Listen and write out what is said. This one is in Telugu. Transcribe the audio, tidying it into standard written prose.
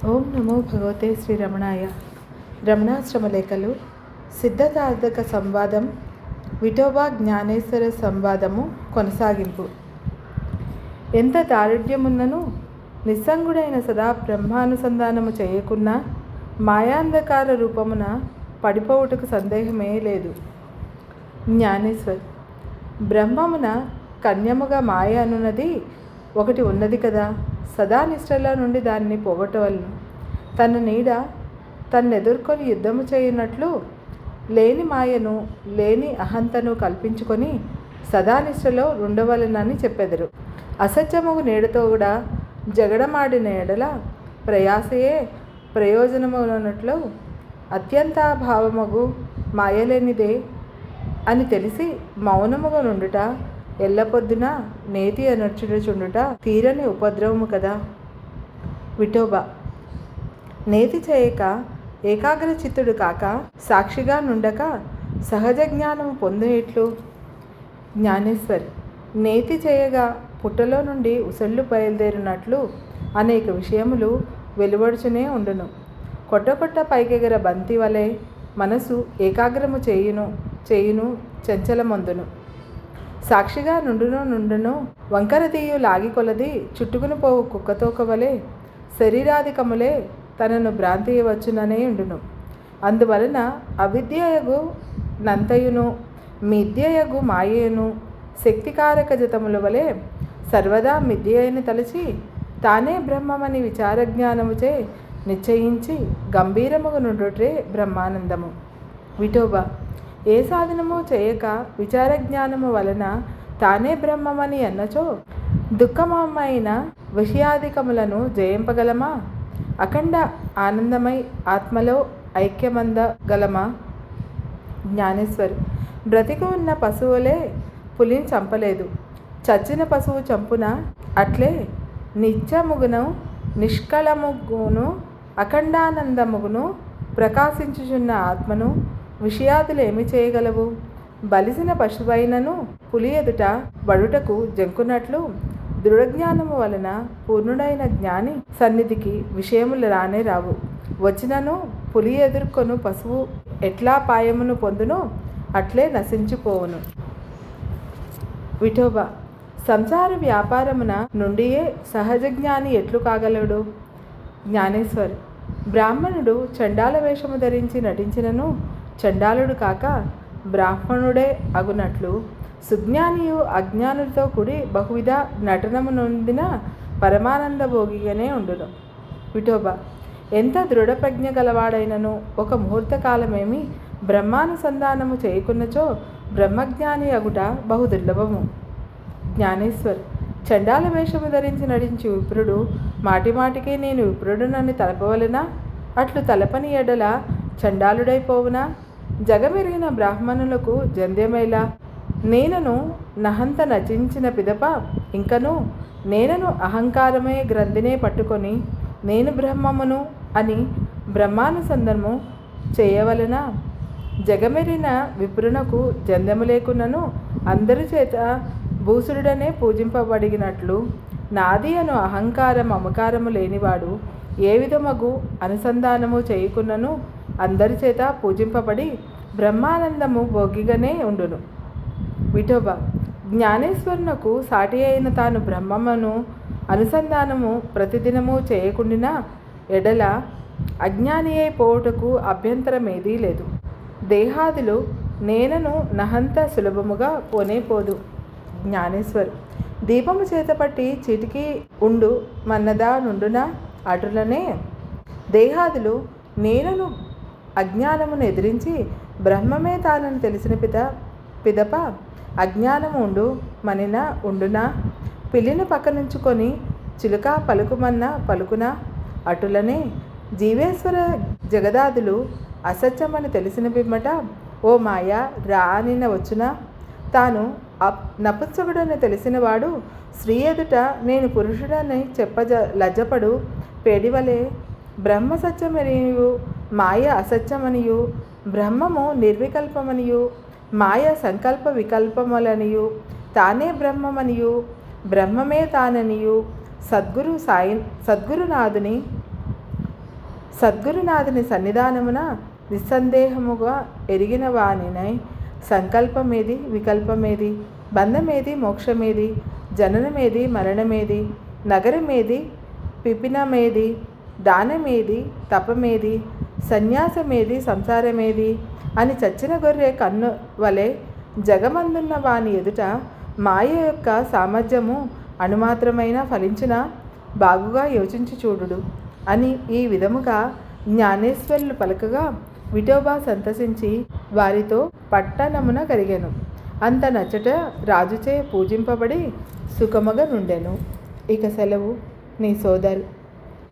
ఓం నమో భగవతే శ్రీ రమణాయ. రమణాశ్రమ లేఖలు, సిద్ధతార్థక సంవాదం, విఠోబా జ్ఞానేశ్వర సంవాదము కొనసాగింపు. ఎంత దారుఢ్యమున్నను నిస్సంగుడైన సదా బ్రహ్మానుసంధానము చేయకున్నా మాయాంధకార రూపమున పడిపోవుటకు సందేహమే లేదు. జ్ఞానేశ్వర్, బ్రహ్మమున కన్యముగా మాయ అనున్నది ఒకటి ఉన్నది కదా. సదా నిష్ఠల నుండి దాన్ని పోగొట్టవలను. తన నీడ తన్నెదుర్కొని యుద్ధము చేయనట్లు లేని మాయను, లేని అహంతను కల్పించుకొని సదానిష్టలో ఉండవలనని చెప్పెదరు. అసత్యముగు నీడతో కూడా జగడమాడిన ఎడల ప్రయాసయే ప్రయోజనమునట్లు అత్యంతాభావముగు మాయలేనిదే అని తెలిసి మౌనముగా నుండుట ఎల్లపొద్దున నేతి అనర్చుచుండుట తీరని ఉపద్రవము కదా. విఠోబా, నేతి చేయక ఏకాగ్ర చిత్తుడు కాక సాక్షిగా నుండక సహజ జ్ఞానము పొందేట్లు. జ్ఞానేశ్వర్, నేతి చేయగా పుట్టలో నుండి ఉసళ్ళు బయలుదేరినట్లు అనేక విషయములు వెలువడుచునే ఉండును. కొట్ట పైకెగర బంతి వలె మనసు ఏకాగ్రము చేయును చంచలమందును. సాక్షిగా నుండును వంకరదీయు లాగి కొలది చుట్టుకుని పోవు కుక్కతోక వలె శరీరాధికములే తనను భ్రాంతియవచ్చుననే ఉండును. అందువలన అవిద్యయగు నంతయును మిథ్యయగు మాయయును శక్తికారక జతముల వలె సర్వదా మిథ్యయని తలచి తానే బ్రహ్మమని విచారజ్ఞానముచే నిశ్చయించి గంభీరముగా నుండుటే బ్రహ్మానందము. విఠోబా, ఏ సాధనము చేయక విచారజ్ఞానము వలన తానే బ్రహ్మమని అన్నచో దుఃఖమమైన విషయాధికములను జయింపగలమా? అఖండ ఆనందమై ఆత్మలో ఐక్యమందగలమా? జ్ఞానేశ్వర్, బ్రతికి ఉన్న పశువులే పులిని చంపలేదు, చచ్చిన పశువు చంపున అట్లే నిత్యముగును నిష్కళముగును అఖండానందముగును ప్రకాశించుచున్న ఆత్మను విషయాదులు ఏమి చేయగలవు? బలిసిన పశువైనను పులి ఎదుట బడుటకు జంకునట్లు దృఢజ్ఞానము వలన పూర్ణుడైన జ్ఞాని సన్నిధికి విషయములు రానే రావు. వచ్చినను పులి ఎదుర్కొను పశువు ఎట్లా పాయమును పొందునో అట్లే నశించిపోవును. విఠోబా, సంసార వ్యాపారమున నుండియే సహజ జ్ఞాని ఎట్లు కాగలడు? జ్ఞానేశ్వర్, బ్రాహ్మణుడు చండాల వేషము ధరించి నటించినను చండాలుడు కాక బ్రాహ్మణుడే అగునట్లు సుజ్ఞానియు అజ్ఞానులతో కూడి బహువిధ నటనము నొందిన పరమానంద భోగిగానే ఉండును. విఠోబా, ఎంత దృఢప్రజ్ఞ గలవాడైనను ఒక ముహూర్త కాలమేమి బ్రహ్మానుసంధానము చేయకున్నచో బ్రహ్మజ్ఞాని అగుట బహుదుర్లభము. జ్ఞానేశ్వర్, చండాల వేషము ధరించి నటించి విప్రుడు మాటిమాటికి నేను విప్రుడునని తలపవలెనా? అట్లు తలపని ఎడల చండాలుడైపోవునా? జగమెరిగిన బ్రాహ్మణులకు జంధ్యమేలా? నేనను నహంత నచించిన పిదప ఇంకను నేనను అహంకారమే గ్రంథినే పట్టుకొని నేను బ్రహ్మమును అని బ్రహ్మానుసంధనము చేయవలెనా? జగమెరిన విప్రునకు జంధ్యము లేకున్నను అందరి చేత భూసురుడనే పూజింపబడినట్లు నాది అను అహంకార మమకారము లేనివాడు ఏ విధమగు అనుసంధానము చేయకున్నను అందరి చేత పూజింపబడి బ్రహ్మానందము భోగిగానే ఉండును. విఠోబా, జ్ఞానేశ్వరునకు సాటి అయిన తాను బ్రహ్మమును అనుసంధానము ప్రతిదినము చేయకుండిన ఎడల అజ్ఞాని అయిపోవుటకు అభ్యంతరమేదీ లేదు. దేహాదులు నేనను నహంత సులభముగా పోదు. జ్ఞానేశ్వర్, దీపము చేతపట్టి చిటికి ఉండు మన్నదా నుండునా? అటులనే దేహాదులు నేనను అజ్ఞానమును ఎదిరించి బ్రహ్మమే తానని తెలిసిన పిదప అజ్ఞానము ఉండు మనిన ఉండునా? పిల్లిని పక్కనుంచుకొని చిలుక పలుకుమన్న పలుకునా? అటులనే జీవేశ్వర జగదాదులు అసత్యమని తెలిసిన పిమ్మట ఓ మాయ రా అనిన వచ్చునా? తాను నపుంసకుడని తెలిసినవాడు స్త్రీ ఎదుట నేను పురుషుడని లజ్జపడు పేడివలే బ్రహ్మ సత్యమనియు మాయ అసత్యమనియు బ్రహ్మము నిర్వికల్పమనియు మాయ సంకల్ప వికల్పములనియు తానే బ్రహ్మమనియు బ్రహ్మమే తాననియు సద్గురునాథుని సద్గురునాథుని సన్నిధానమున నిస్సందేహముగా ఎరిగిన వానినై సంకల్పమేది, వికల్పమేది, బంధమేది, మోక్షమేది, జననమేది, మరణమేది, నగరమేది, పిపినమేది, దానమేది, తపమేది, సన్యాసమేది, సంసారమేది అని చచ్చిన గొర్రె కన్ను వలె జగమందున్న వాని ఎదుట మాయ యొక్క సామర్థ్యము అణుమాత్రమైనా ఫలించిన బాగుగా యోచించి చూడుడు అని ఈ విధముగా జ్ఞానేశ్వరులు పలకగా విఠోబా సంతసించి వారితో పట్టణమున కరిగెను. అంత నచ్చట రాజుచే పూజింపబడి సుఖముగా నుండెను. ఇక సెలవు. నీ సోదరు.